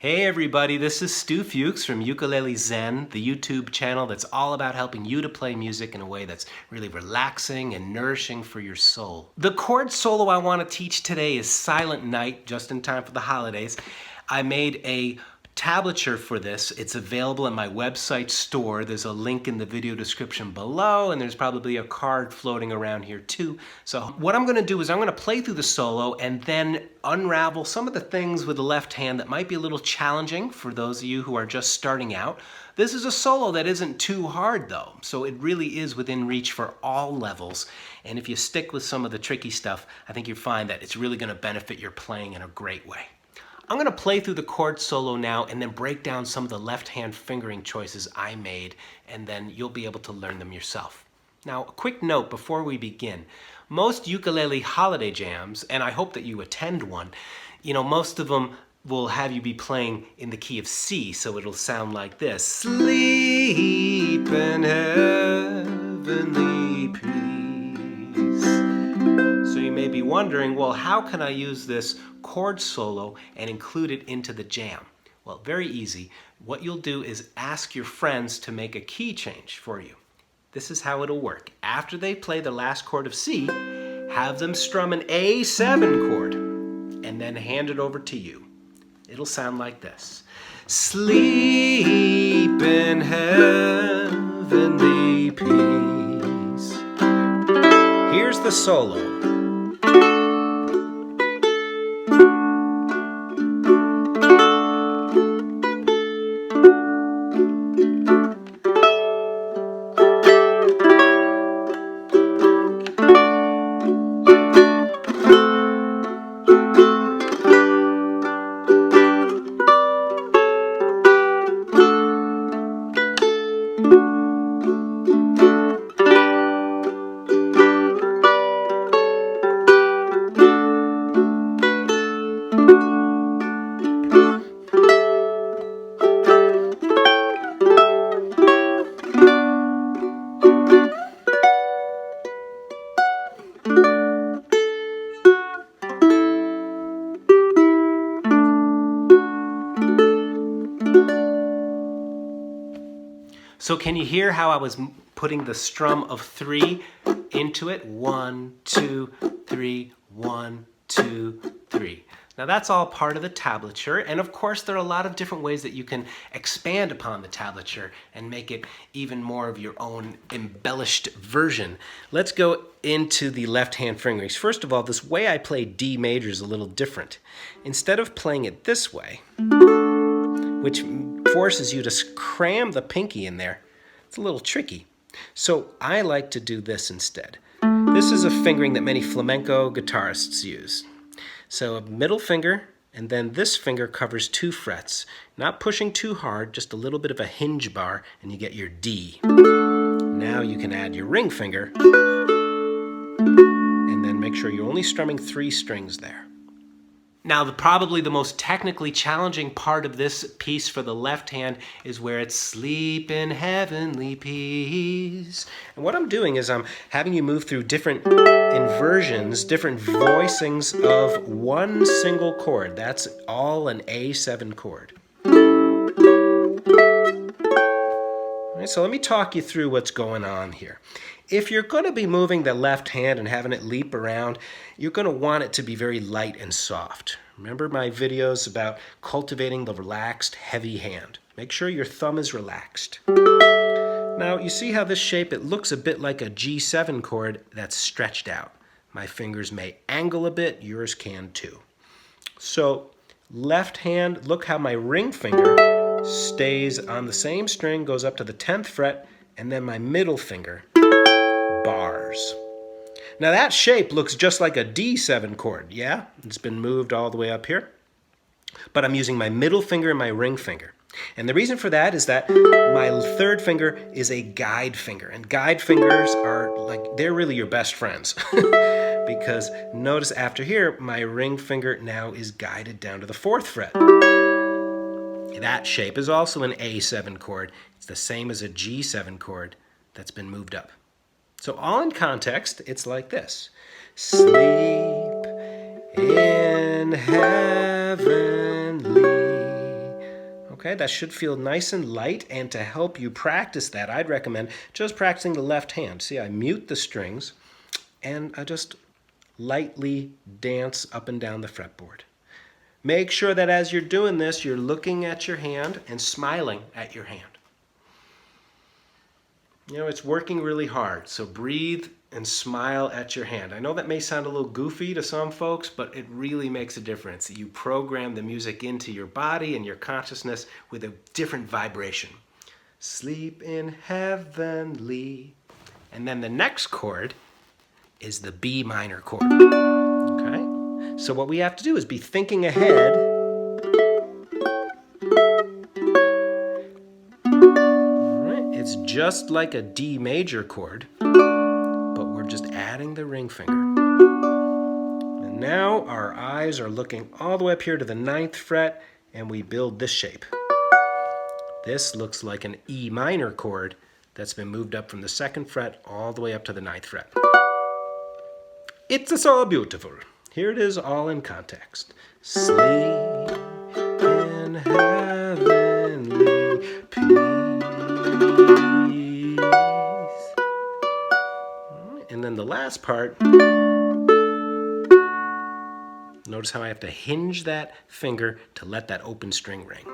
Hey everybody, this is Stu Fuchs from Ukulele Zen, the YouTube channel that's all about helping you to play music in a way that's really relaxing and nourishing for your soul. The chord solo I want to teach today is Silent Night, just in time for the holidays. I made a tablature for this. It's available at my website store. There's a link in the video description below, and there's probably a card floating around here too. So what I'm going to do is I'm going to play through the solo and then unravel some of the things with the left hand that might be a little challenging for those of you who are just starting out. This is a solo that isn't too hard though, so it really is within reach for all levels. And if you stick with some of the tricky stuff, I think you'll find that it's really going to benefit your playing in a great way. I'm going to play through the chord solo now and then break down some of the left-hand fingering choices I made, and then you'll be able to learn them yourself. Now, a quick note before we begin. Most ukulele holiday jams, and I hope that you attend one, most of them will have you be playing in the key of C, so it'll sound like this. Sleep in heavenly peace. So you may be wondering, well, how can I use this chord solo and include it into the jam? Well, very easy. What you'll do is ask your friends to make a key change for you. This is how it'll work. After they play the last chord of C, have them strum an A7 chord and then hand it over to you. It'll sound like this. Sleep in heavenly peace. Here's the solo. So can you hear how I was putting the strum of 3 into it? 1, 2, 3, 1, 2, 3. Now that's all part of the tablature, and of course there are a lot of different ways that you can expand upon the tablature and make it even more of your own embellished version. Let's go into the left-hand fingerings. First of all, this way I play D major is a little different. Instead of playing it this way, which forces you to cram the pinky in there, it's a little tricky. So I like to do this instead. This is a fingering that many flamenco guitarists use. So a middle finger, and then this finger covers 2 frets. Not pushing too hard, just a little bit of a hinge bar, and you get your D. Now you can add your ring finger, and then make sure you're only strumming 3 strings there. Now, probably the most technically challenging part of this piece for the left hand is where it's sleep in heavenly peace. And what I'm doing is I'm having you move through different inversions, different voicings of one single chord. That's all an A7 chord. All right, so let me talk you through what's going on here. If you're going to be moving the left hand and having it leap around, you're going to want it to be very light and soft. Remember my videos about cultivating the relaxed, heavy hand. Make sure your thumb is relaxed. Now, you see how this shape, it looks a bit like a G7 chord that's stretched out. My fingers may angle a bit, yours can too. So, left hand, look how my ring finger stays on the same string, goes up to the 10th fret, and then my middle finger bars. Now that shape looks just like a D7 chord, yeah? It's been moved all the way up here. But I'm using my middle finger and my ring finger. And the reason for that is that my 3rd finger is a guide finger. And guide fingers are they're really your best friends. Because notice after here, my ring finger now is guided down to the 4th fret. That shape is also an A7 chord. It's the same as a G7 chord that's been moved up. So all in context, it's like this. Sleep in heavenly Okay, that should feel nice and light, and to help you practice that, I'd recommend just practicing the left hand. See, I mute the strings, and I just lightly dance up and down the fretboard. Make sure that as you're doing this, you're looking at your hand and smiling at your hand. You know, it's working really hard, so breathe and smile at your hand. I know that may sound a little goofy to some folks, but it really makes a difference. You program the music into your body and your consciousness with a different vibration. Sleep in heavenly. And then the next chord is the B minor chord. Okay? So what we have to do is be thinking ahead. It's just like a D major chord, but we're just adding the ring finger. And now our eyes are looking all the way up here to the 9th fret, and we build this shape. This looks like an E minor chord that's been moved up from the 2nd fret all the way up to the 9th fret. It's so beautiful. Here it is all in context. Sleep in heavenly peace. And then the last part, notice how I have to hinge that finger to let that open string ring.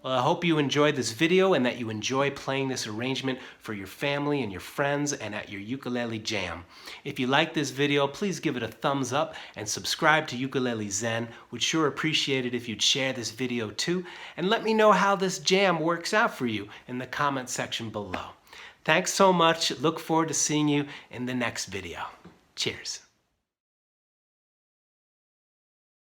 Well, I hope you enjoyed this video and that you enjoy playing this arrangement for your family and your friends and at your ukulele jam. If you like this video, please give it a thumbs up and subscribe to Ukulele Zen. Would sure appreciate it if you'd share this video too, and let me know how this jam works out for you in the comment section below. Thanks so much. Look forward to seeing you in the next video. Cheers.